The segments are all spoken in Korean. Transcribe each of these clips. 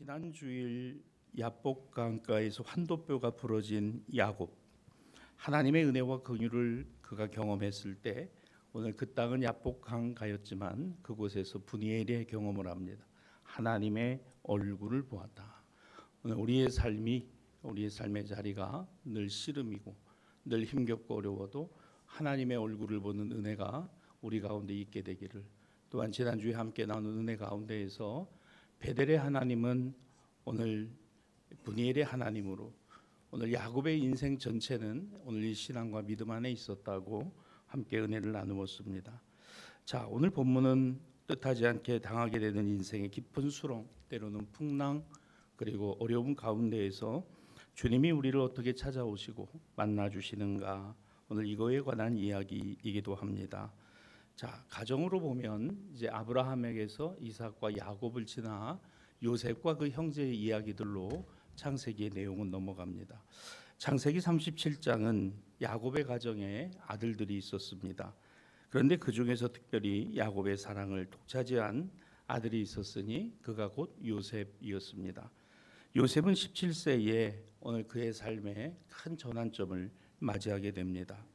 지난 주일 야복 강가에서 환도뼈가 부러진 야곱, 하나님의 은혜와 긍휼을 그가 경험했을 때 오늘 그 땅은 야복 강가였지만 그곳에서 분이엘의 경험을 합니다. 하나님의 얼굴을 보았다. 오늘 우리의 삶의 자리가 늘 씨름이고 늘 힘겹고 어려워도 하나님의 얼굴을 보는 은혜가 우리 가운데 있게 되기를, 또한 지난주에 함께 나눈 은혜 가운데에서 베델의 하나님은 오늘 분이엘의 하나님으로 오늘 야곱의 인생 전체는 오늘 이 신앙과 믿음 안에 있었다고 함께 은혜를 나누었습니다. 자, 오늘 본문은 뜻하지 않게 당하게 되는 인생의 깊은 수렁, 때로는 풍랑, 그리고 어려움 가운데에서 주님이 우리를 어떻게 찾아오시고 만나주시는가, 오늘 이거에 관한 이야기이기도 합니다. 자, 가정으로 보면 이제 아브라함에게서 이삭과 야곱을 지나 요셉과 그 형제의 이야기들로 창세기의 내용은 넘어갑니다. 창세기 37장은 야곱의 가정에 아들들이 있었습니다. 그런데 그 중에서 특별히 야곱의 사랑을 독차지한 아들이 있었으니 그가 곧 요셉이었습니다. 요셉은 17세에 오늘 그의 삶에 큰 전환점을 맞이하게 됩니다.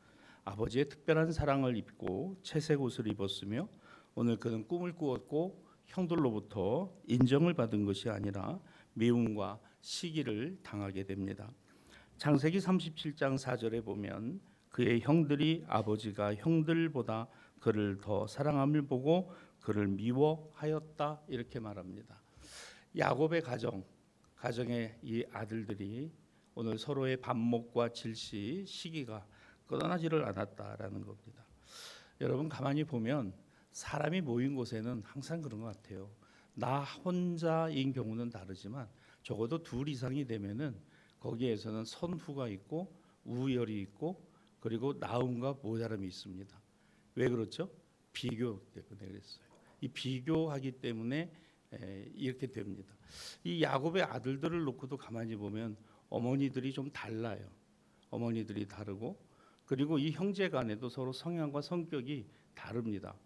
아버지의 특별한 사랑을 입고 채색 옷을 입었으며 오늘 그는 꿈을 꾸었고 형들로부터 인정을 받은 것이 아니라 미움과 시기를 당하게 됩니다. 창세기 37장 4절에 보면 그의 형들이 아버지가 형들보다 그를 더 사랑함을 보고 그를 미워하였다, 이렇게 말합니다. 야곱의 가정의 이 아들들이 오늘 서로의 반목과 질시, 시기가 끊어나지를 않았다라는 겁니다. 여러분, 가만히 보면 사람이 모인 곳에는 항상 그런 것 같아요. 나 혼자인 경우는 다르지만 적어도 둘 이상이 되면은 거기에서는 선후가 있고 우열이 있고 그리고 나음과 모자람이 있습니다. 왜 그렇죠? 비교 때문에 그랬어요. 이 비교하기 때문에 이렇게 됩니다. 이 야곱의 아들들을 놓고도 가만히 보면 어머니들이 좀 달라요. 어머니들이 다르고, 그리고 이 형제 간에도 서로 성향과 성격이 다릅니다.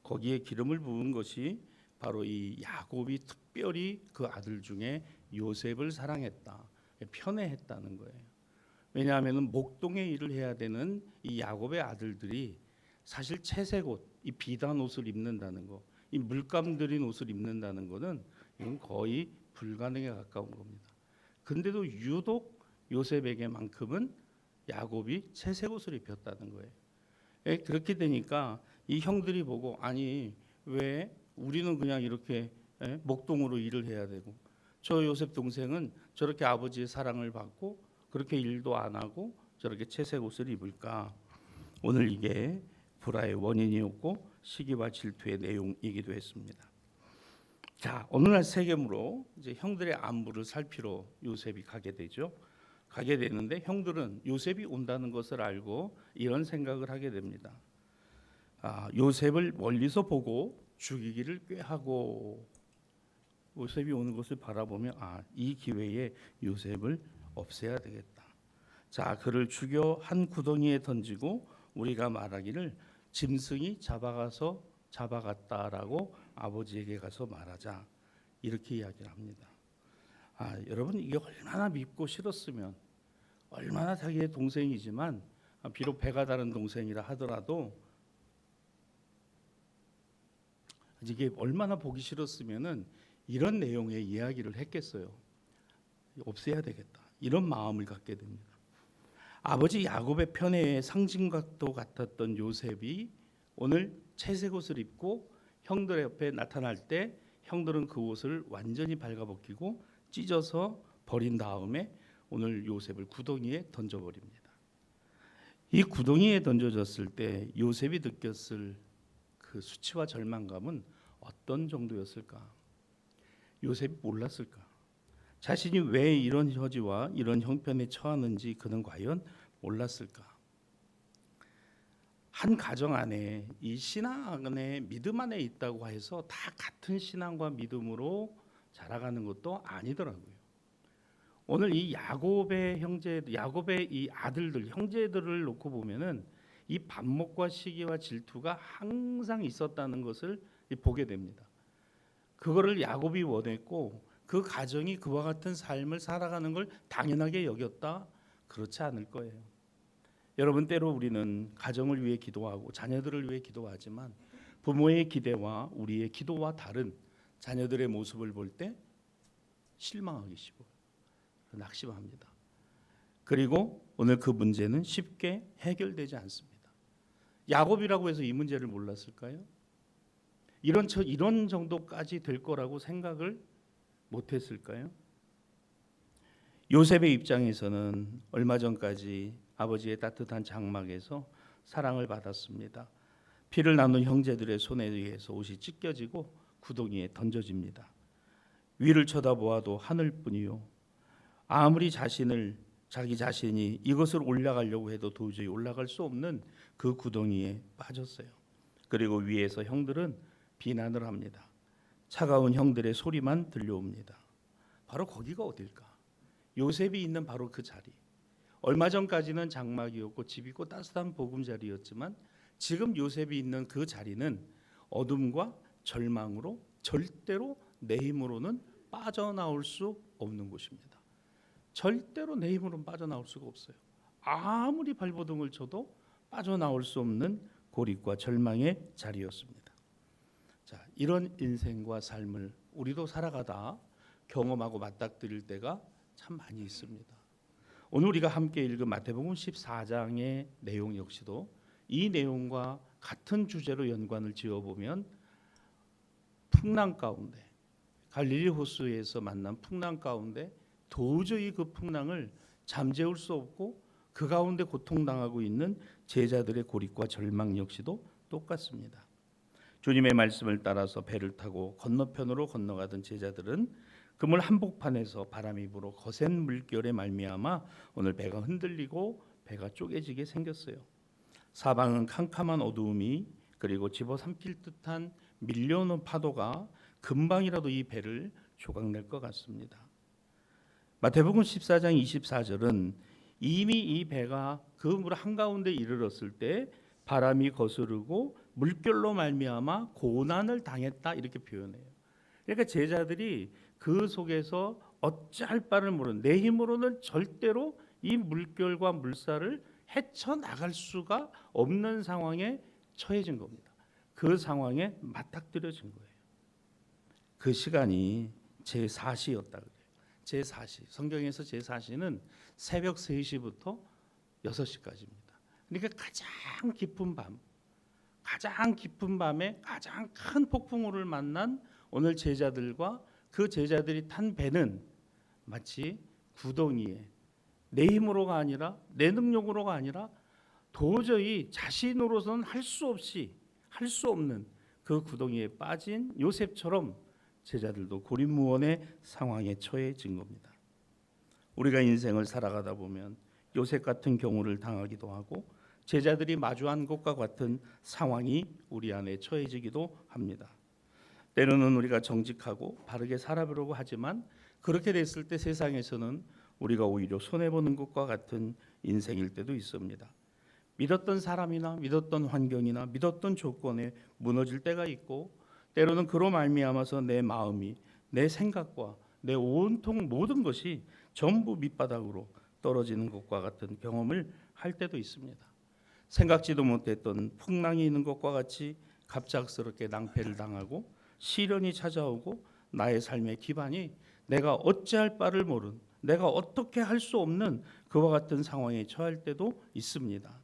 거기에 기름을 부은 것이 바로 이 야곱이 특별히 그 아들 중에 요셉을 사랑했다, 편애했다는 거예요. 왜냐하면 목동의 일을 해야 되는 이 야곱의 아들들이 사실 채색 옷, 이 비단 옷을 입는다는 거, 이 물감 들인 옷을 입는다는 거는 이건 거의 불가능에 가까운 겁니다. 근데도 유독 요셉에게만큼은 야곱이 채색 옷을 입혔다는 거예요. 그렇게 되니까 이 형들이 보고, 아니 왜 우리는 그냥 이렇게 목동으로 일을 해야 되고 저 요셉 동생은 저렇게 아버지의 사랑을 받고 그렇게 일도 안 하고 저렇게 채색 옷을 입을까? 오늘 이게 불화의 원인이었고 시기와 질투의 내용이기도 했습니다. 자, 어느 날 세겜으로 이제 형들의 안부를 살피러 요셉이 가게 되는데 형들은 요셉이 온다는 것을 알고 이런 생각을 하게 됩니다. 요셉을 멀리서 보고 죽이기를 꾀하고, 요셉이 오는 것을 바라보며 이 기회에 요셉을 없애야 되겠다. 자, 그를 죽여 한 구덩이에 던지고 우리가 말하기를 짐승이 잡아갔다라고 아버지에게 가서 말하자, 이렇게 이야기를 합니다. 여러분, 이게 얼마나 밉고 싫었으면, 얼마나 자기의 동생이지만 비록 배가 다른 동생이라 하더라도 이게 얼마나 보기 싫었으면은 이런 내용의 이야기를 했겠어요. 없애야 되겠다, 이런 마음을 갖게 됩니다. 아버지 야곱의 편애의 상징과도 같았던 요셉이 오늘 채색 옷을 입고 형들 옆에 나타날 때 형들은 그 옷을 완전히 발가벗기고 찢어서 버린 다음에 오늘 요셉을 구덩이에 던져버립니다. 이 구덩이에 던져졌을 때 요셉이 느꼈을 그 수치와 절망감은 어떤 정도였을까? 요셉이 몰랐을까? 자신이 왜 이런 처지와 이런 형편에 처하는지 그는 과연 몰랐을까? 한 가정 안에 이 신앙 안에 믿음 안에 있다고 해서 다 같은 신앙과 믿음으로 자라가는 것도 아니더라고요. 오늘 이 야곱의 이 아들들, 형제들을 놓고 보면은 이 반목과 시기와 질투가 항상 있었다는 것을 보게 됩니다. 그거를 야곱이 원했고 그 가정이 그와 같은 삶을 살아가는 걸 당연하게 여겼다? 그렇지 않을 거예요. 여러분, 때로 우리는 가정을 위해 기도하고 자녀들을 위해 기도하지만 부모의 기대와 우리의 기도와 다른 자녀들의 모습을 볼 때 실망하기 쉬워요. 낙심합니다. 그리고 오늘 그 문제는 쉽게 해결되지 않습니다. 야곱이라고 해서 이 문제를 몰랐을까요? 이런 정도까지 될 거라고 생각을 못했을까요? 요셉의 입장에서는 얼마 전까지 아버지의 따뜻한 장막에서 사랑을 받았습니다. 피를 나눈 형제들의 손에 의해서 옷이 찢겨지고 구덩이에 던져집니다. 위를 쳐다보아도 하늘뿐이요, 아무리 자기 자신이 이것을 올라가려고 해도 도저히 올라갈 수 없는 그 구덩이에 빠졌어요. 그리고 위에서 형들은 비난을 합니다. 차가운 형들의 소리만 들려옵니다. 바로 거기가 어딜까? 요셉이 있는 바로 그 자리. 얼마 전까지는 장막이었고 집이고 따뜻한 보금자리였지만 지금 요셉이 있는 그 자리는 어둠과 절망으로 절대로 내 힘으로는 빠져나올 수 없는 곳입니다. 절대로 내 힘으로는 빠져나올 수가 없어요. 아무리 발버둥을 쳐도 빠져나올 수 없는 고립과 절망의 자리였습니다. 자, 이런 인생과 삶을 우리도 살아가다 경험하고 맞닥뜨릴 때가 참 많이 있습니다. 오늘 우리가 함께 읽은 마태복음 14장의 내용 역시도 이 내용과 같은 주제로 연관을 지어보면 풍랑 가운데, 갈릴리 호수에서 만난 풍랑 가운데 도저히 그 풍랑을 잠재울 수 없고 그 가운데 고통당하고 있는 제자들의 고립과 절망 역시도 똑같습니다. 주님의 말씀을 따라서 배를 타고 건너편으로 건너가던 제자들은 그물 한복판에서 바람이 불어 거센 물결에 말미암아 오늘 배가 흔들리고 배가 쪼개지게 생겼어요. 사방은 캄캄한 어두움이 그리고 집어삼킬 듯한 밀려오는 파도가 금방이라도 이 배를 조각낼 것 같습니다. 마태복음 14장 24절은 이미 이 배가 그 물 한가운데 이르렀을 때 바람이 거스르고 물결로 말미암아 고난을 당했다 이렇게 표현해요. 그러니까 제자들이 그 속에서 어찌할 바를 모르는, 내 힘으로는 절대로 이 물결과 물살을 헤쳐나갈 수가 없는 상황에 처해진 겁니다. 그 상황에 맞닥뜨려진 거예요. 그 시간이 제4시였다 그래요. 제4시. 성경에서 제4시는 새벽 3시부터 6시까지입니다. 그러니까 가장 깊은 밤에 가장 큰 폭풍우를 만난 오늘 제자들과 그 제자들이 탄 배는 마치 구덩이에 내 힘으로가 아니라 내 능력으로가 아니라 도저히 자신으로서는 할 수 없는 그 구덩이에 빠진 요셉처럼 제자들도 고립무원의 상황에 처해진 겁니다. 우리가 인생을 살아가다 보면 요셉 같은 경우를 당하기도 하고 제자들이 마주한 것과 같은 상황이 우리 안에 처해지기도 합니다. 때로는 우리가 정직하고 바르게 살아보려고 하지만 그렇게 됐을 때 세상에서는 우리가 오히려 손해보는 것과 같은 인생일 때도 있습니다. 믿었던 사람이나 믿었던 환경이나 믿었던 조건에 무너질 때가 있고 때로는 그로 말미암아서 내 마음이, 내 생각과 내 온통 모든 것이 전부 밑바닥으로 떨어지는 것과 같은 경험을 할 때도 있습니다. 생각지도 못했던 풍랑이 있는 것과 같이 갑작스럽게 낭패를 당하고 시련이 찾아오고 나의 삶의 기반이 내가 어찌할 바를 모른, 내가 어떻게 할 수 없는 그와 같은 상황에 처할 때도 있습니다.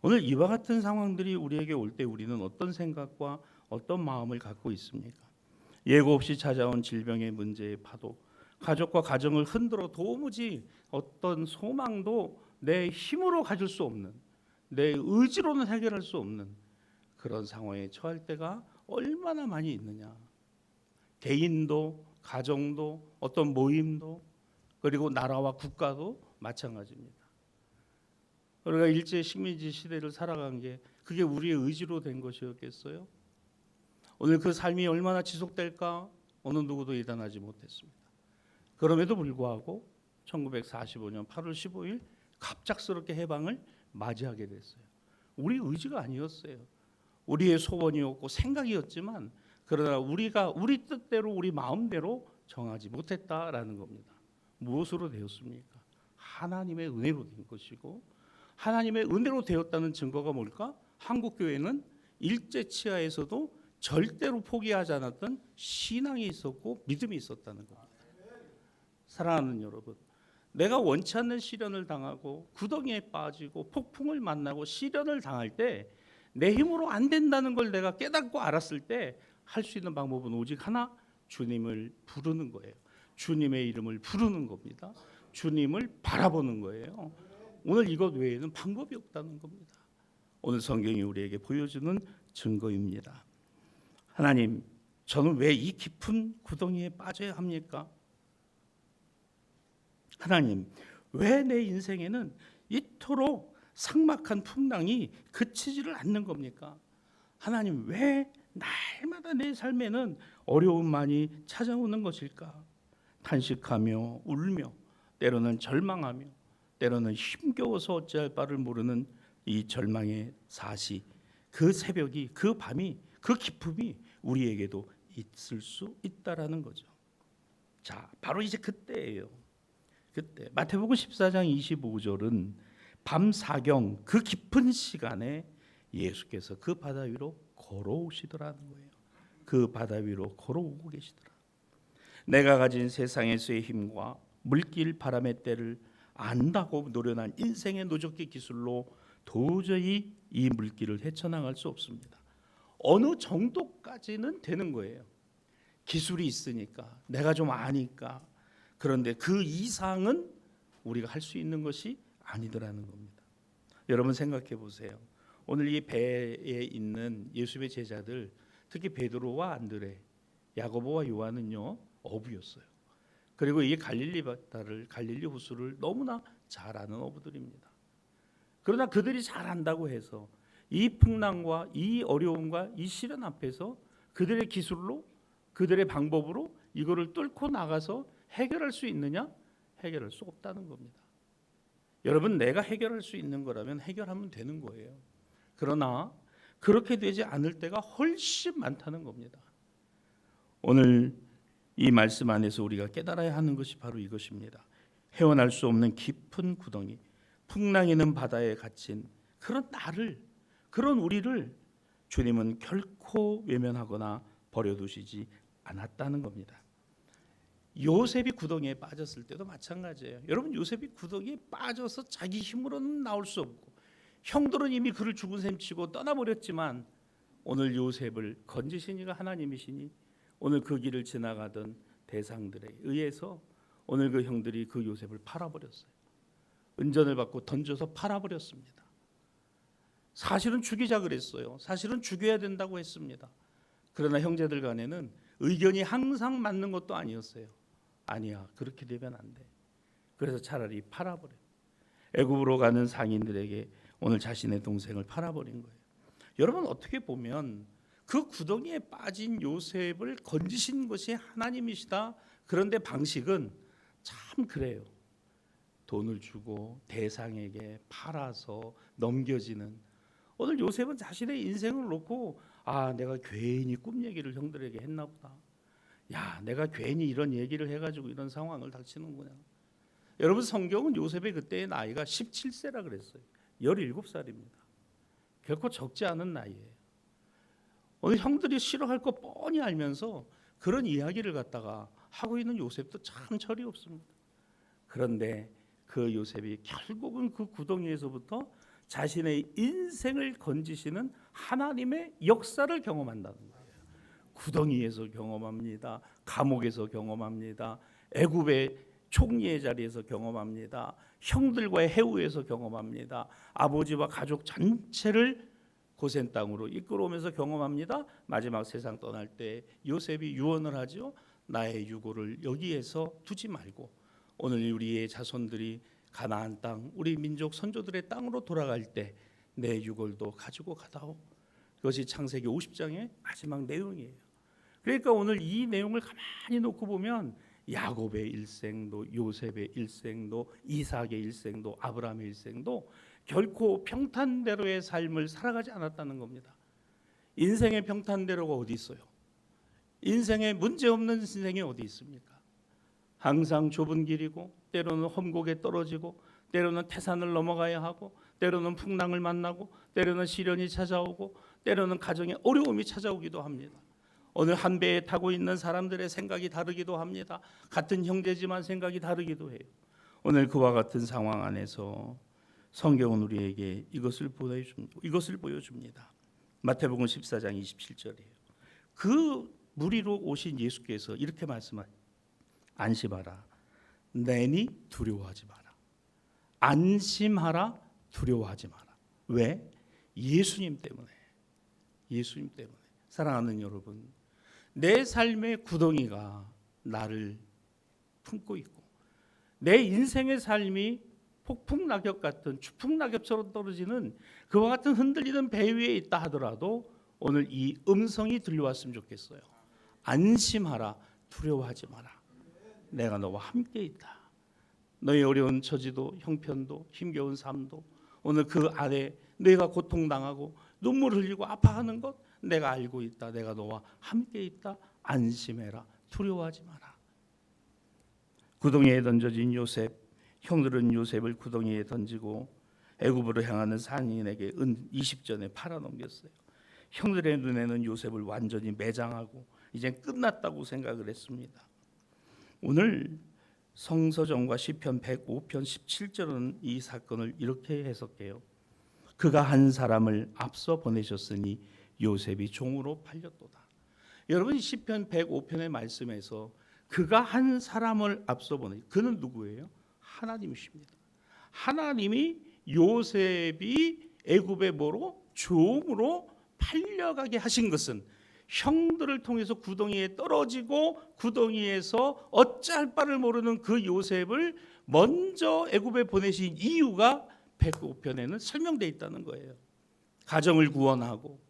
오늘 이와 같은 상황들이 우리에게 올 때 우리는 어떤 생각과 어떤 마음을 갖고 있습니까? 예고 없이 찾아온 질병의 문제의 파도, 가족과 가정을 흔들어 도무지 어떤 소망도 내 힘으로 가질 수 없는, 내 의지로는 해결할 수 없는 그런 상황에 처할 때가 얼마나 많이 있느냐. 개인도 가정도 어떤 모임도 그리고 나라와 국가도 마찬가지입니다. 우리가 일제 식민지 시대를 살아간 게 그게 우리의 의지로 된 것이었겠어요? 오늘 그 삶이 얼마나 지속될까 어느 누구도 예단하지 못했습니다. 그럼에도 불구하고 1945년 8월 15일 갑작스럽게 해방을 맞이하게 됐어요. 우리 의지가 아니었어요. 우리의 소원이었고 생각이었지만 그러나 우리가 우리 뜻대로 우리 마음대로 정하지 못했다라는 겁니다. 무엇으로 되었습니까? 하나님의 은혜로 된 것이고, 하나님의 은혜로 되었다는 증거가 뭘까? 한국 교회는 일제 치하에서도 절대로 포기하지 않았던 신앙이 있었고 믿음이 있었다는 겁니다. 사랑하는 여러분, 내가 원치 않는 시련을 당하고 구덩이에 빠지고 폭풍을 만나고 시련을 당할 때 내 힘으로 안 된다는 걸 내가 깨닫고 알았을 때 할 수 있는 방법은 오직 하나, 주님을 부르는 거예요. 주님의 이름을 부르는 겁니다. 주님을 바라보는 거예요. 오늘 이것 외에는 방법이 없다는 겁니다. 오늘 성경이 우리에게 보여주는 증거입니다. 하나님, 저는 왜 이 깊은 구덩이에 빠져야 합니까? 하나님, 왜 내 인생에는 이토록 삭막한 풍랑이 그치지를 않는 겁니까? 하나님, 왜 날마다 내 삶에는 어려움만이 찾아오는 것일까? 탄식하며 울며 때로는 절망하며 때로는 힘겨워서 어찌할 바를 모르는 이 절망의 사시, 그 새벽이, 그 밤이, 그 기쁨이 우리에게도 있을 수 있다라는 거죠. 자, 바로 이제 그때예요. 그때 마태복음 14장 25절은 밤 사경 그 깊은 시간에 예수께서 그 바다 위로 걸어오시더라는 거예요. 그 바다 위로 걸어오고 계시더라. 내가 가진 세상에서의 힘과 물길 바람의 때를 안다고 노련한 인생의 노적기 기술로 도저히 이 물길을 헤쳐나갈 수 없습니다. 어느 정도까지는 되는 거예요. 기술이 있으니까, 내가 좀 아니까. 그런데 그 이상은 우리가 할 수 있는 것이 아니더라는 겁니다. 여러분 생각해 보세요. 오늘 이 배에 있는 예수의 제자들, 특히 베드로와 안드레, 야고보와 요한은요 어부였어요. 그리고 이 갈릴리 바다를, 갈릴리 호수를 너무나 잘 아는 어부들입니다. 그러나 그들이 잘 안다고 해서 이 풍랑과 이 어려움과 이 시련 앞에서 그들의 기술로, 그들의 방법으로 이거를 뚫고 나가서 해결할 수 있느냐? 해결할 수 없다는 겁니다. 여러분, 내가 해결할 수 있는 거라면 해결하면 되는 거예요. 그러나 그렇게 되지 않을 때가 훨씬 많다는 겁니다. 오늘 이 말씀 안에서 우리가 깨달아야 하는 것이 바로 이것입니다. 헤어날 수 없는 깊은 구덩이, 풍랑이는 바다에 갇힌 그런 나를, 그런 우리를 주님은 결코 외면하거나 버려두시지 않았다는 겁니다. 요셉이 구덩이에 빠졌을 때도 마찬가지예요. 여러분, 요셉이 구덩이에 빠져서 자기 힘으로는 나올 수 없고 형들은 이미 그를 죽은 셈 치고 떠나버렸지만 오늘 요셉을 건지신 이가 하나님이시니 오늘 그 길을 지나가던 대상들에 의해서 오늘 그 형들이 그 요셉을 팔아버렸어요. 은전을 받고 던져서 팔아버렸습니다. 사실은 죽이자 그랬어요. 사실은 죽여야 된다고 했습니다. 그러나 형제들 간에는 의견이 항상 맞는 것도 아니었어요. 아니야, 그렇게 되면 안 돼. 그래서 차라리 팔아버려요. 애굽으로 가는 상인들에게 오늘 자신의 동생을 팔아버린 거예요. 여러분, 어떻게 보면 그 구덩이에 빠진 요셉을 건지신 것이 하나님이시다. 그런데 방식은 참 그래요. 돈을 주고 대상에게 팔아서 넘겨지는. 오늘 요셉은 자신의 인생을 놓고 내가 괜히 꿈 얘기를 형들에게 했나 보다. 야, 내가 괜히 이런 얘기를 해가지고 이런 상황을 닥치는구나. 여러분, 성경은 요셉의 그때의 나이가 17세라 그랬어요. 17살입니다. 결코 적지 않은 나이예요. 오늘 형들이 싫어할 거 뻔히 알면서 그런 이야기를 갖다가 하고 있는 요셉도 참 철이 없습니다. 그런데 그 요셉이 결국은 그 구덩이에서부터 자신의 인생을 건지시는 하나님의 역사를 경험한다는 거예요. 구덩이에서 경험합니다. 감옥에서 경험합니다. 애굽의 총리의 자리에서 경험합니다. 형들과의 해우에서 경험합니다. 아버지와 가족 전체를 고센 땅으로 이끌어오면서 경험합니다. 마지막 세상 떠날 때 요셉이 유언을 하죠. 나의 유고를 여기에서 두지 말고 오늘 우리의 자손들이 가나안 땅, 우리 민족 선조들의 땅으로 돌아갈 때 내 유골도 가지고 가다오. 그것이 창세기 50장의 마지막 내용이에요. 그러니까 오늘 이 내용을 가만히 놓고 보면 야곱의 일생도, 요셉의 일생도, 이삭의 일생도, 아브라함의 일생도 결코 평탄대로의 삶을 살아가지 않았다는 겁니다. 인생의 평탄대로가 어디 있어요? 인생에 문제 없는 인생이 어디 있습니까? 항상 좁은 길이고 때로는 험곡에 떨어지고 때로는 태산을 넘어가야 하고 때로는 풍랑을 만나고 때로는 시련이 찾아오고 때로는 가정에 어려움이 찾아오기도 합니다. 오늘 한 배에 타고 있는 사람들의 생각이 다르기도 합니다. 같은 형제지만 생각이 다르기도 해요. 오늘 그와 같은 상황 안에서 성경은 우리에게 이것을 보여줍니다. 마태복음 14장 27절이에요. 그 무리로 오신 예수께서 이렇게 말씀하세요. 안심하라. 내니 두려워하지 마라. 안심하라. 두려워하지 마라. 왜? 예수님 때문에. 예수님 때문에. 사랑하는 여러분, 내 삶의 구덩이가 나를 품고 있고 내 인생의 삶이 폭풍낙엽 같은 추풍낙엽처럼 떨어지는 그와 같은 흔들리는 배 위에 있다 하더라도 오늘 이 음성이 들려왔으면 좋겠어요. 안심하라. 두려워하지 마라. 내가 너와 함께 있다. 너의 어려운 처지도 형편도 힘겨운 삶도 오늘 그 안에 내가 고통당하고 눈물 흘리고 아파하는 것 내가 알고 있다. 내가 너와 함께 있다. 안심해라. 두려워하지 마라. 구덩이에 던져진 요셉, 형들은 요셉을 구덩이에 던지고 애굽으로 향하는 상인에게 은 20전에 팔아넘겼어요. 형들의 눈에는 요셉을 완전히 매장하고 이제 끝났다고 생각을 했습니다. 오늘 성서정과 시편 105편 17절은 이 사건을 이렇게 해석해요. 그가 한 사람을 앞서 보내셨으니 요셉이 종으로 팔렸도다. 여러분 시편 105편의 말씀에서 그가 한 사람을 앞서 보내, 그는 누구예요? 하나님이십니다. 하나님이 요셉이 애굽의 뭐로? 종으로 팔려가게 하신 것은 형들을 통해서 구덩이에 떨어지고 구덩이에서 어찌할 바를 모르는 그 요셉을 먼저 애굽에 보내신 이유가 105편에는 설명되어 있다는 거예요. 가정을 구원하고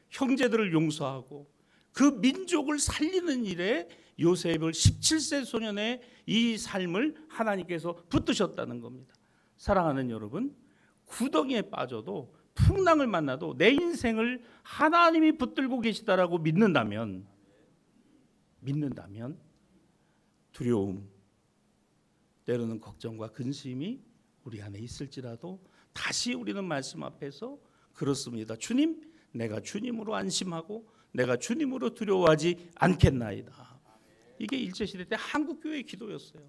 형제들을 용서하고 그 민족을 살리는 일에 요셉을 17세 소년의 이 삶을 하나님께서 붙드셨다는 겁니다. 사랑하는 여러분, 구덩이에 빠져도 풍랑을 만나도 내 인생을 하나님이 붙들고 계시다라고 믿는다면 두려움, 때로는 걱정과 근심이 우리 안에 있을지라도 다시 우리는 말씀 앞에서 그렇습니다. 주님, 내가 주님으로 안심하고 내가 주님으로 두려워하지 않겠나이다. 이게 일제시대 때 한국교회의 기도였어요.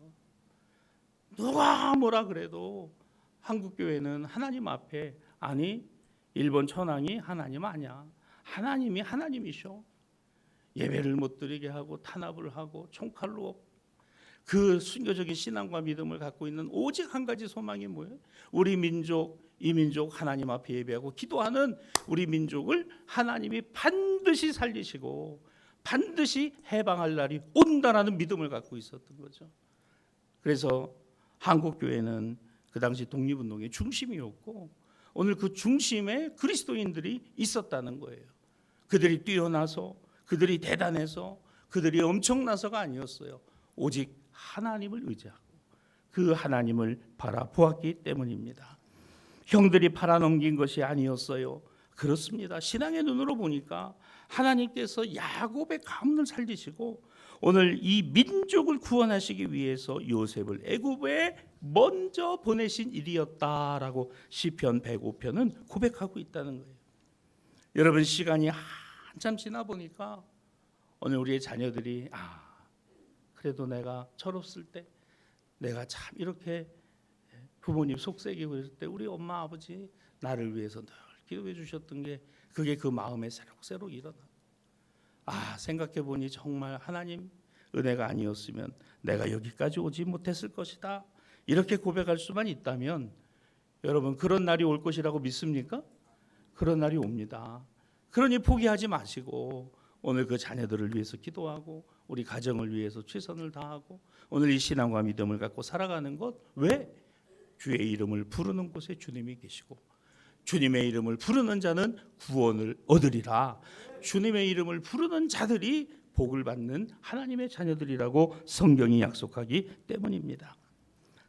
누가 뭐라 그래도 한국교회는 하나님 앞에, 아니 일본 천황이 하나님 아니야. 하나님이 하나님이셔. 예배를 못 드리게 하고 탄압을 하고 총칼로 그 순교적인 신앙과 믿음을 갖고 있는 오직 한 가지 소망이 뭐예요? 우리 민족, 이 민족 하나님 앞에 예배하고 기도하는 우리 민족을 하나님이 반드시 살리시고 반드시 해방할 날이 온다라는 믿음을 갖고 있었던 거죠. 그래서 한국교회는 그 당시 독립운동의 중심이었고 오늘 그 중심에 그리스도인들이 있었다는 거예요. 그들이 뛰어나서, 그들이 대단해서, 그들이 엄청나서가 아니었어요. 오직 하나님을 의지하고 그 하나님을 바라보았기 때문입니다. 형들이 팔아넘긴 것이 아니었어요. 그렇습니다. 신앙의 눈으로 보니까 하나님께서 야곱의 가문을 살리시고 오늘 이 민족을 구원하시기 위해서 요셉을 애굽에 먼저 보내신 일이었다라고 시편 105편은 고백하고 있다는 거예요. 여러분, 시간이 한참 지나 보니까 오늘 우리의 자녀들이 그래도 내가 철없을 때 내가 참 이렇게 부모님 속삭이고 있을 때 우리 엄마 아버지 나를 위해서 늘 기도해 주셨던 게 그게 그 마음에 새록새록 일어나. 생각해 보니 정말 하나님 은혜가 아니었으면 내가 여기까지 오지 못했을 것이다. 이렇게 고백할 수만 있다면 여러분, 그런 날이 올 것이라고 믿습니까? 그런 날이 옵니다. 그러니 포기하지 마시고 오늘 그 자녀들을 위해서 기도하고 우리 가정을 위해서 최선을 다하고 오늘 이 신앙과 믿음을 갖고 살아가는 것. 왜? 주의 이름을 부르는 곳에 주님이 계시고 주님의 이름을 부르는 자는 구원을 얻으리라. 주님의 이름을 부르는 자들이 복을 받는 하나님의 자녀들이라고 성경이 약속하기 때문입니다.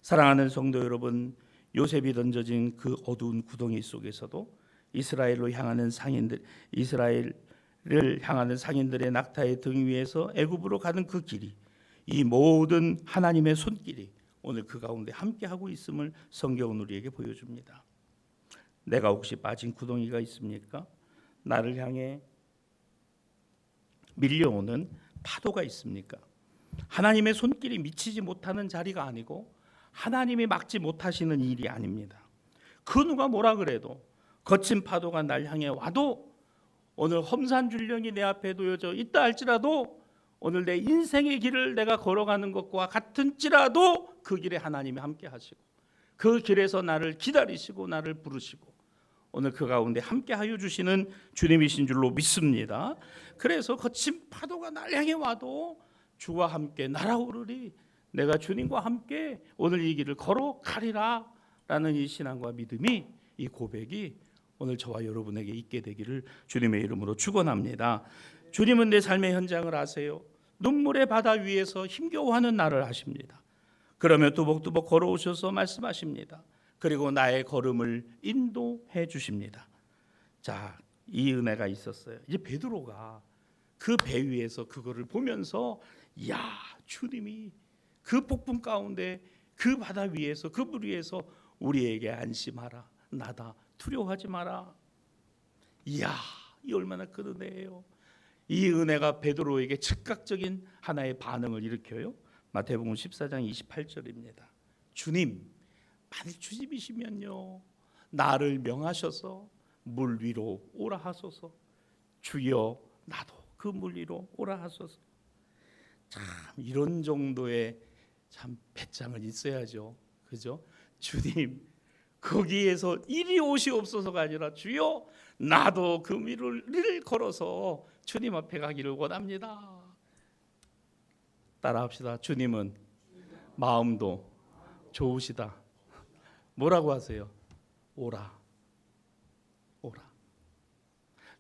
사랑하는 성도 여러분, 요셉이 던져진 그 어두운 구덩이 속에서도 이스라엘을 향하는 상인들의 낙타의 등 위에서 애굽으로 가는 그 길이 이 모든 하나님의 손길이 오늘 그 가운데 함께하고 있음을 성경은 우리에게 보여줍니다. 내가 혹시 빠진 구덩이가 있습니까? 나를 향해 밀려오는 파도가 있습니까? 하나님의 손길이 미치지 못하는 자리가 아니고 하나님이 막지 못하시는 일이 아닙니다. 그 누가 뭐라 그래도 거친 파도가 날 향해 와도 오늘 험산줄령이 내 앞에 놓여져 있다 할지라도 오늘 내 인생의 길을 내가 걸어가는 것과 같은지라도 그 길에 하나님이 함께 하시고 그 길에서 나를 기다리시고 나를 부르시고 오늘 그 가운데 함께하여 주시는 주님이신 줄로 믿습니다. 그래서 거친 파도가 날 향해 와도 주와 함께 날아오르리, 내가 주님과 함께 오늘 이 길을 걸어가리라 라는 이 신앙과 믿음이, 이 고백이 오늘 저와 여러분에게 있게 되기를 주님의 이름으로 축원합니다. 주님은 내 삶의 현장을 아세요. 눈물의 바다 위에서 힘겨워하는 나를 아십니다. 그러면 뚜벅뚜벅 걸어오셔서 말씀하십니다. 그리고 나의 걸음을 인도해 주십니다. 자, 이 은혜가 있었어요. 이제 베드로가 그 배 위에서 그거를 보면서 야, 주님이 그 폭풍 가운데 그 바다 위에서 그 물 위에서 우리에게 안심하라, 나다, 두려워하지 마라. 이야, 이 얼마나 큰 은혜예요. 이 은혜가 베드로에게 즉각적인 하나의 반응을 일으켜요. 마태복음 14장 28절입니다. 주님, 만일 주님이시면요, 나를 명하셔서 물 위로 오라 하소서. 주여, 나도 그 물 위로 오라 하소서. 참 이런 정도의 참 배짱은 있어야죠. 그죠? 주님, 거기에서 이리 오시옵소서가 아니라 주여, 나도 그 위를 걸어서 주님 앞에 가기를 원합니다. 따라합시다. 주님은 마음도 좋으시다. 뭐라고 하세요? 오라, 오라.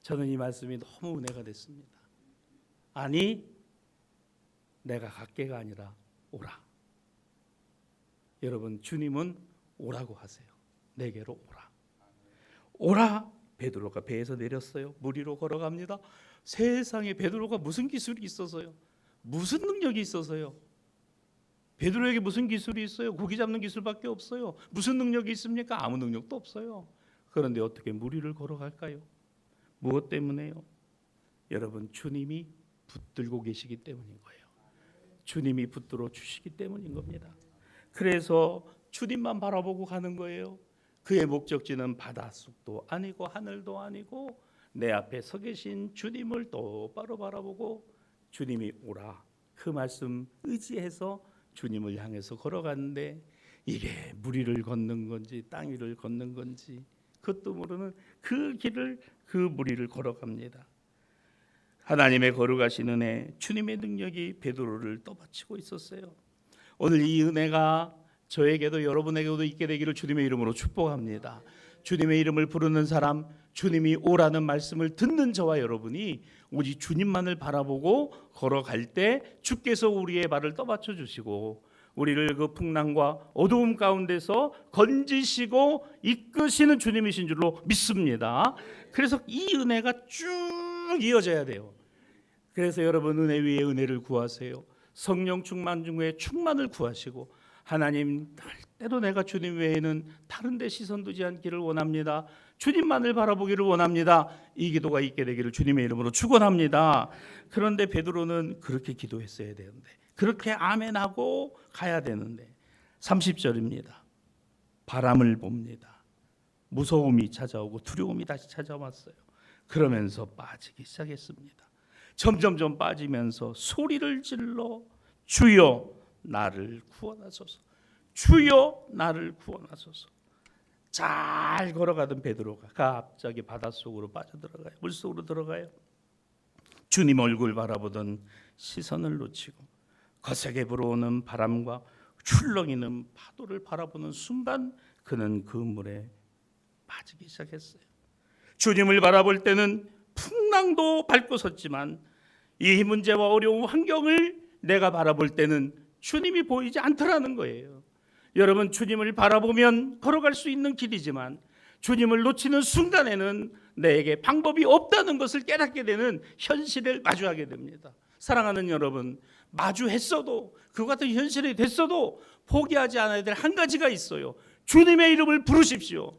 저는 이 말씀이 너무 은혜가 됐습니다. 아니, 내가 갈게가 아니라 오라. 여러분, 주님은 오라고 하세요. 내게로 오라. 오라. 베드로가 배에서 내렸어요. 물 위로 걸어갑니다. 세상에 베드로가 무슨 기술이 있어서요? 무슨 능력이 있어서요? 베드로에게 무슨 기술이 있어요? 고기 잡는 기술밖에 없어요. 무슨 능력이 있습니까? 아무 능력도 없어요. 그런데 어떻게 물 위를 걸어갈까요? 무엇 때문에요? 여러분, 주님이 붙들고 계시기 때문인 거예요. 주님이 붙들어 주시기 때문인 겁니다. 그래서 주님만 바라보고 가는 거예요. 그의 목적지는 바닷속도 아니고 하늘도 아니고 내 앞에 서 계신 주님을 똑바로 바라보고 주님이 오라, 그 말씀 의지해서 주님을 향해서 걸어가는데 이게 물 위를 걷는 건지 땅 위를 걷는 건지 그것도 모르는 그 길을, 그 물 위를 걸어갑니다. 하나님의 거룩하신 은혜, 주님의 능력이 베드로를 떠받치고 있었어요. 오늘 이 은혜가 저에게도 여러분에게도 있게 되기를 주님의 이름으로 축복합니다. 주님의 이름을 부르는 사람, 주님이 오라는 말씀을 듣는 저와 여러분이 오직 주님만을 바라보고 걸어갈 때 주께서 우리의 발을 떠받쳐 주시고 우리를 그 풍랑과 어두움 가운데서 건지시고 이끄시는 주님이신 줄로 믿습니다. 그래서 이 은혜가 쭉 이어져야 돼요. 그래서 여러분, 은혜 위에 은혜를 구하세요. 성령 충만 중에 충만을 구하시고 하나님, 때로 내가 주님 외에는 다른 데 시선 두지 않기를 원합니다. 주님만을 바라보기를 원합니다. 이 기도가 있게 되기를 주님의 이름으로 축원합니다. 그런데 베드로는 그렇게 기도했어야 되는데, 그렇게 아멘하고 가야 되는데 30절입니다. 바람을 봅니다. 무서움이 찾아오고 두려움이 다시 찾아왔어요. 그러면서 빠지기 시작했습니다. 점점점 빠지면서 소리를 질러 주여 나를 구원하소서, 주여 나를 구원하소서. 잘 걸어가던 베드로가 갑자기 바닷속으로 빠져들어가요. 물속으로 들어가요. 주님 얼굴 바라보던 시선을 놓치고 거세게 불어오는 바람과 출렁이는 파도를 바라보는 순간 그는 그 물에 빠지기 시작했어요. 주님을 바라볼 때는 풍랑도 밟고 섰지만 이 문제와 어려운 환경을 내가 바라볼 때는 주님이 보이지 않더라는 거예요. 여러분, 주님을 바라보면 걸어갈 수 있는 길이지만 주님을 놓치는 순간에는 내게 방법이 없다는 것을 깨닫게 되는 현실을 마주하게 됩니다. 사랑하는 여러분, 마주했어도 그 같은 현실이 됐어도 포기하지 않아야 될 한 가지가 있어요. 주님의 이름을 부르십시오.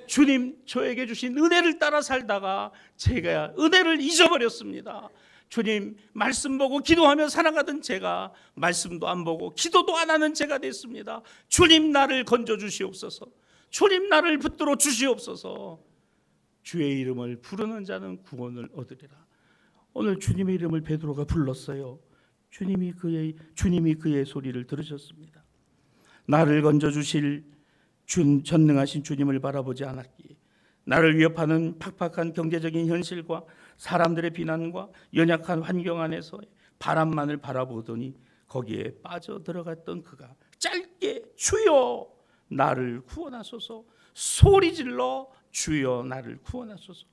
주님, 저에게 주신 은혜를 따라 살다가 제가 은혜를 잊어버렸습니다. 주님, 말씀 보고 기도하며 살아가던 제가 말씀도 안 보고 기도도 안 하는 제가 됐습니다. 주님, 나를 건져 주시옵소서. 주님, 나를 붙들어 주시옵소서. 주의 이름을 부르는 자는 구원을 얻으리라. 오늘 주님의 이름을 베드로가 불렀어요. 주님이 그의 소리를 들으셨습니다. 나를 건져 주실 전능하신 주님을 바라보지 않았기에 나를 위협하는 팍팍한 경제적인 현실과 사람들의 비난과 연약한 환경 안에서 바람만을 바라보더니 거기에 빠져들어갔던 그가 짧게 주여 나를 구원하소서 소리질러 주여 나를 구원하소서.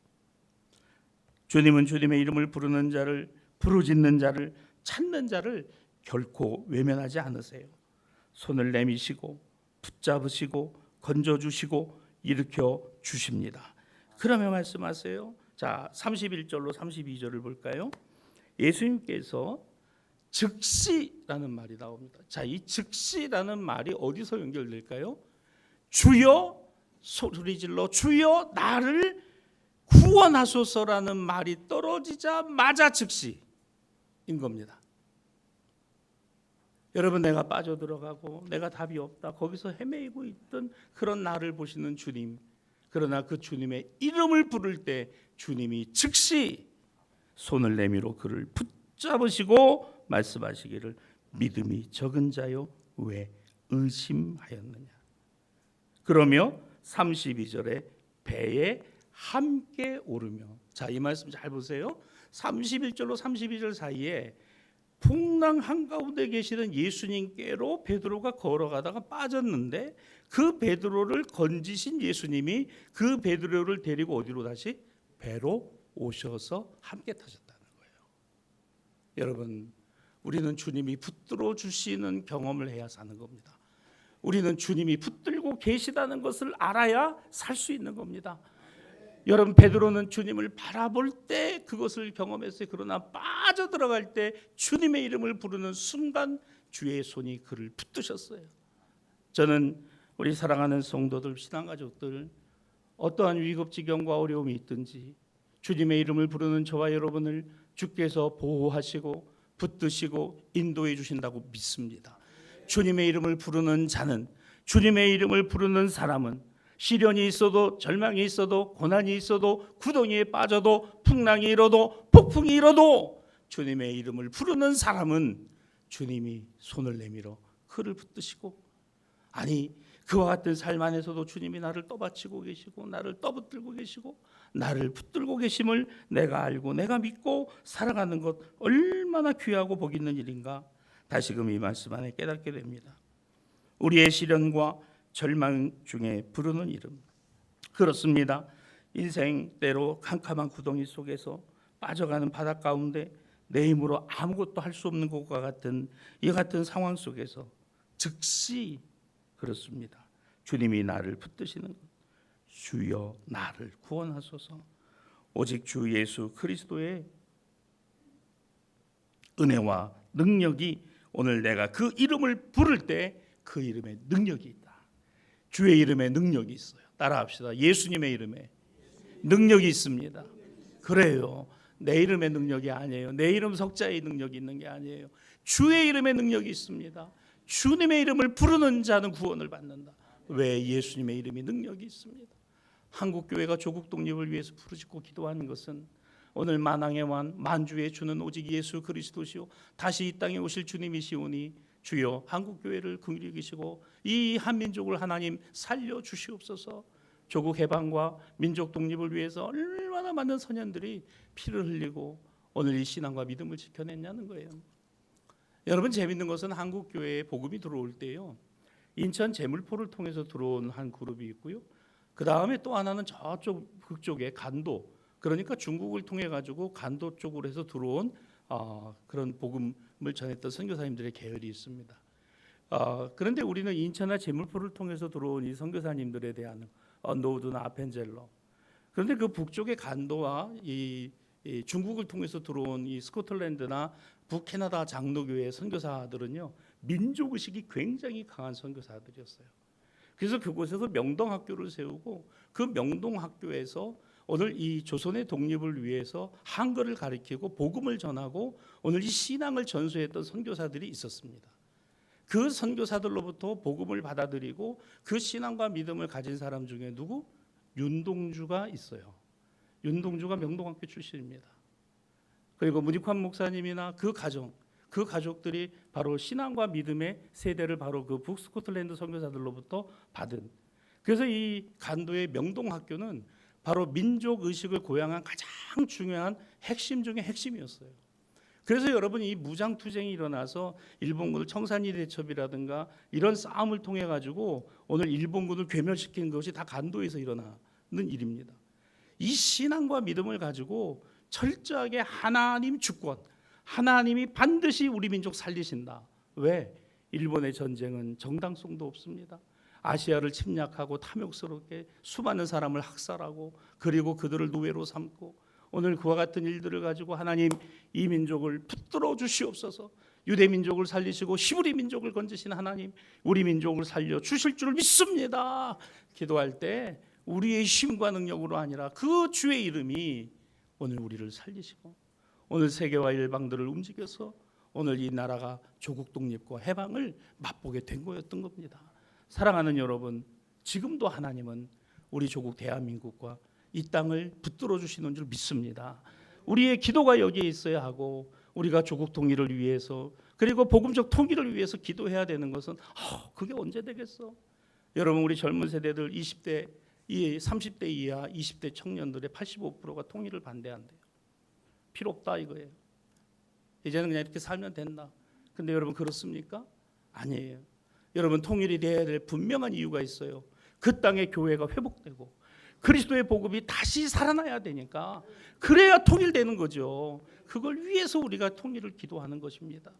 주님은 주님의 이름을 부르는 자를, 부르짖는 자를, 찾는 자를 결코 외면하지 않으세요. 손을 내미시고 붙잡으시고 건져주시고 일으켜 주십니다. 그러면 말씀하세요. 자, 31절로 32절을 볼까요? 예수님께서 즉시라는 말이 나옵니다. 자, 이 즉시라는 말이 어디서 연결될까요? 주여 소리질러 주여 나를 구원하소서라는 말이 떨어지자마자 즉시인 겁니다. 여러분, 내가 빠져들어가고 내가 답이 없다 거기서 헤매이고 있던 그런 나를 보시는 주님, 그러나 그 주님의 이름을 부를 때 주님이 즉시 손을 내밀어 그를 붙잡으시고 말씀하시기를 믿음이 적은 자여 왜 의심하였느냐. 그러며 32절에 배에 함께 오르며, 자, 이 말씀 잘 보세요. 31절로 32절 사이에 풍랑 한가운데 계시는 예수님께로 베드로가 걸어가다가 빠졌는데 그 베드로를 건지신 예수님이 그 베드로를 데리고 어디로 다시? 배로 오셔서 함께 타셨다는 거예요. 여러분, 우리는 주님이 붙들어 주시는 경험을 해야 사는 겁니다. 우리는 주님이 붙들고 계시다는 것을 알아야 살 수 있는 겁니다. 여러분, 베드로는 주님을 바라볼 때 그것을 경험했어요. 그러나 빠져들어갈 때 주님의 이름을 부르는 순간 주의 손이 그를 붙드셨어요. 저는 우리 사랑하는 성도들, 신앙가족들, 어떠한 위급지경과 어려움이 있든지 주님의 이름을 부르는 저와 여러분을 주께서 보호하시고 붙드시고 인도해 주신다고 믿습니다. 주님의 이름을 부르는 자는, 주님의 이름을 부르는 사람은 시련이 있어도 절망이 있어도 고난이 있어도 구덩이에 빠져도 풍랑이 일어도 폭풍이 일어도 주님의 이름을 부르는 사람은 주님이 손을 내밀어 그를 붙드시고, 아니 그와 같은 삶 안에서도 주님이 나를 떠받치고 계시고 나를 떠붙들고 계시고 나를 붙들고 계심을 내가 알고 내가 믿고 살아가는 것 얼마나 귀하고 복 있는 일인가 다시금 이 말씀 안에 깨닫게 됩니다. 우리의 시련과 절망 중에 부르는 이름, 그렇습니다. 인생 때로 캄캄한 구덩이 속에서 빠져가는 바다 가운데 내 힘으로 아무것도 할 수 없는 것과 같은 이 같은 상황 속에서 즉시 그렇습니다. 주님이 나를 붙드시는 것, 주여 나를 구원하소서. 오직 주 예수 그리스도의 은혜와 능력이 오늘 내가 그 이름을 부를 때 그 이름에 능력이 있다. 주의 이름에 능력이 있어요. 따라합시다. 예수님의 이름에 능력이 있습니다. 그래요. 내 이름의 능력이 아니에요. 내 이름 석자의 능력이 있는 게 아니에요. 주의 이름의 능력이 있습니다. 주님의 이름을 부르는 자는 구원을 받는다. 왜? 예수님의 이름이 능력이 있습니다. 한국교회가 조국 독립을 위해서 부르짖고 기도하는 것은 오늘 만왕의 왕 만주의 주는 오직 예수 그리스도시요 다시 이 땅에 오실 주님이시오니 주여 한국교회를 긍휼히 여기시고 이 한민족을 하나님 살려주시옵소서. 조국 해방과 민족 독립을 위해서 얼마나 많은 선현들이 피를 흘리고 오늘 이 신앙과 믿음을 지켜냈냐는 거예요. 여러분, 재밌는 것은 한국교회에 복음이 들어올 때요, 인천 제물포를 통해서 들어온 한 그룹이 있고요, 그 다음에 또 하나는 저쪽 북쪽에 간도, 그러니까 중국을 통해 가지고 간도 쪽으로 해서 들어온 그런 복음을 전했던 선교사님들의 계열이 있습니다. 그런데 우리는 인천과 제물포를 통해서 들어온 이 선교사님들에 대한 노드나 아펜젤러, 그런데 그 북쪽의 간도와 이 이 중국을 통해서 들어온 이 스코틀랜드나 북캐나다 장로교회 선교사들은요, 민족 의식이 굉장히 강한 선교사들이었어요. 그래서 그곳에서 명동학교를 세우고 그 명동학교에서 오늘 이 조선의 독립을 위해서 한글을 가르치고 복음을 전하고 오늘 이 신앙을 전수했던 선교사들이 있었습니다. 그 선교사들로부터 복음을 받아들이고 그 신앙과 믿음을 가진 사람 중에 누구? 윤동주가 있어요. 윤동주가 명동학교 출신입니다. 그리고 문익환 목사님이나 그 가족들이 바로 신앙과 믿음의 세대를 바로 그 북스코틀랜드 선교사들로부터 받은. 그래서 이 간도의 명동학교는 바로 민족 의식을 고양한 가장 중요한 핵심 중에 핵심이었어요. 그래서 여러분, 이 무장 투쟁이 일어나서 일본군을 청산리 대첩이라든가 이런 싸움을 통해 가지고 오늘 일본군을 괴멸시킨 것이 다 간도에서 일어나는 일입니다. 이 신앙과 믿음을 가지고 철저하게 하나님 주권, 하나님이 반드시 우리 민족 살리신다. 왜? 일본의 전쟁은 정당성도 없습니다. 아시아를 침략하고 탐욕스럽게 수많은 사람을 학살하고 그리고 그들을 노예로 삼고 오늘 그와 같은 일들을 가지고 하나님 이 민족을 붙들어 주시옵소서. 유대 민족을 살리시고 히브리 민족을 건지신 하나님, 우리 민족을 살려 주실 줄 믿습니다. 기도할 때 우리의 힘과 능력으로 아니라 그 주의 이름이 오늘 우리를 살리시고 오늘 세계와 일방들을 움직여서 오늘 이 나라가 조국 독립과 해방을 맛보게 된 거였던 겁니다. 사랑하는 여러분, 지금도 하나님은 우리 조국 대한민국과 이 땅을 붙들어 주시는 줄 믿습니다. 우리의 기도가 여기에 있어야 하고 우리가 조국 통일을 위해서 그리고 복음적 통일을 위해서 기도해야 되는 것은 그게 언제 되겠어? 여러분, 우리 젊은 세대들 20대, 30대 이하 20대 청년들의 85%가 통일을 반대한대요. 필요 없다 이거예요. 이제는 그냥 이렇게 살면 된다. 근데 여러분, 그렇습니까? 아니에요. 여러분, 통일이 돼야 될 분명한 이유가 있어요. 그 땅의 교회가 회복되고 그리스도의 복음이 다시 살아나야 되니까, 그래야 통일되는 거죠. 그걸 위해서 우리가 통일을 기도하는 것입니다.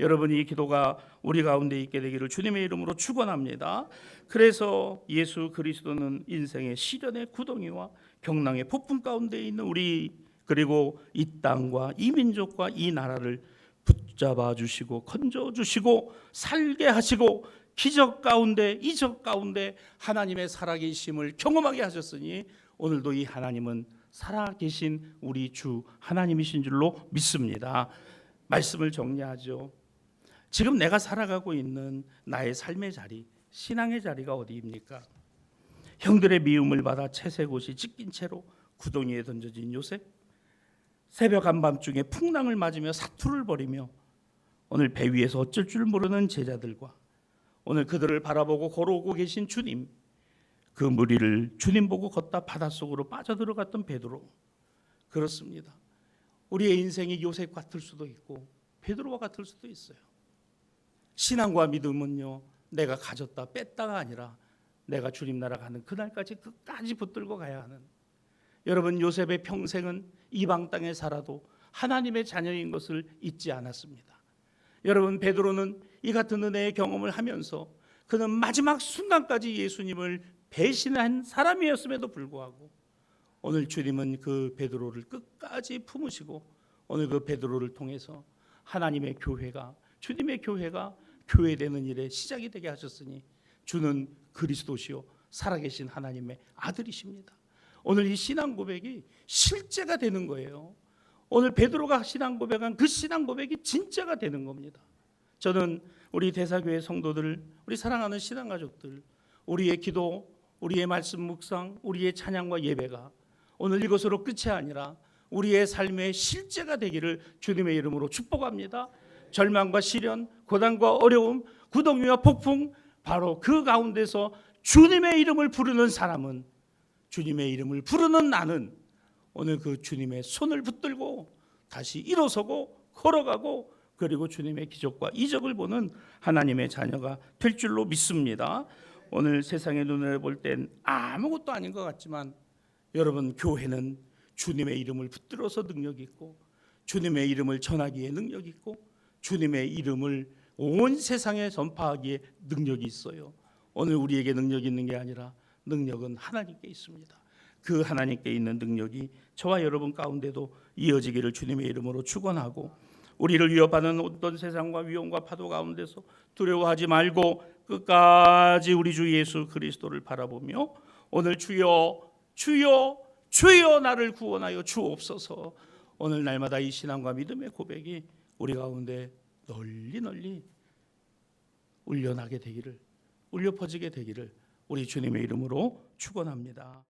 여러분, 이 기도가 우리 가운데 있게 되기를 주님의 이름으로 축원합니다. 그래서 예수 그리스도는 인생의 시련의 구덩이와 경랑의 폭풍 가운데 있는 우리, 그리고 이 땅과 이 민족과 이 나라를 붙잡아 주시고 건져 주시고 살게 하시고 기적 가운데 이적 가운데 하나님의 살아계심을 경험하게 하셨으니 오늘도 이 하나님은 살아계신 우리 주 하나님이신 줄로 믿습니다. 말씀을 정리하죠. 지금 내가 살아가고 있는 나의 삶의 자리, 신앙의 자리가 어디입니까? 형들의 미움을 받아 채색옷이 찢긴 채로 구덩이에 던져진 요셉, 새벽 한밤중에 풍랑을 맞으며 사투를 벌이며 오늘 배 위에서 어쩔 줄 모르는 제자들과 오늘 그들을 바라보고 걸어오고 계신 주님, 그 무리를 주님 보고 걷다 바닷속으로 빠져들어갔던 베드로. 그렇습니다. 우리의 인생이 요셉 같을 수도 있고 베드로와 같을 수도 있어요. 신앙과 믿음은요, 내가 가졌다 뺐다가 아니라 내가 주님 나라 가는 그날까지 끝까지 붙들고 가야 하는. 여러분, 요셉의 평생은 이방 땅에 살아도 하나님의 자녀인 것을 잊지 않았습니다. 여러분, 베드로는 이 같은 은혜의 경험을 하면서 그는 마지막 순간까지 예수님을 배신한 사람이었음에도 불구하고 오늘 주님은 그 베드로를 끝까지 품으시고 오늘 그 베드로를 통해서 하나님의 교회가, 주님의 교회가 교회되는 일의 시작이 되게 하셨으니 주는 그리스도시요 살아계신 하나님의 아들이십니다. 오늘 이 신앙 고백이 실제가 되는 거예요. 오늘 베드로가 신앙 고백한 그 신앙 고백이 진짜가 되는 겁니다. 저는 우리 대사교회 성도들, 우리 사랑하는 신앙 가족들, 우리의 기도, 우리의 말씀 묵상, 우리의 찬양과 예배가 오늘 이것으로 끝이 아니라 우리의 삶의 실제가 되기를 주님의 이름으로 축복합니다. 절망과 시련, 고난과 어려움, 구덩이와 폭풍, 바로 그 가운데서 주님의 이름을 부르는 사람은, 주님의 이름을 부르는 나는 오늘 그 주님의 손을 붙들고 다시 일어서고 걸어가고 그리고 주님의 기적과 이적을 보는 하나님의 자녀가 될 줄로 믿습니다. 오늘 세상의 눈을 볼 땐 아무것도 아닌 것 같지만 여러분, 교회는 주님의 이름을 붙들어서 능력이 있고 주님의 이름을 전하기에 능력이 있고 주님의 이름을 온 세상에 전파하기에 능력이 있어요. 오늘 우리에게 능력이 있는 게 아니라 능력은 하나님께 있습니다. 그 하나님께 있는 능력이 저와 여러분 가운데도 이어지기를 주님의 이름으로 축원하고, 우리를 위협하는 어떤 세상과 위험과 파도 가운데서 두려워하지 말고 끝까지 우리 주 예수 그리스도를 바라보며 오늘 주여 주여 주여 나를 구원하여 주옵소서, 오늘 날마다 이 신앙과 믿음의 고백이 우리 가운데 널리 널리 울려나게 되기를, 울려 퍼지게 되기를 우리 주님의 이름으로 축원합니다.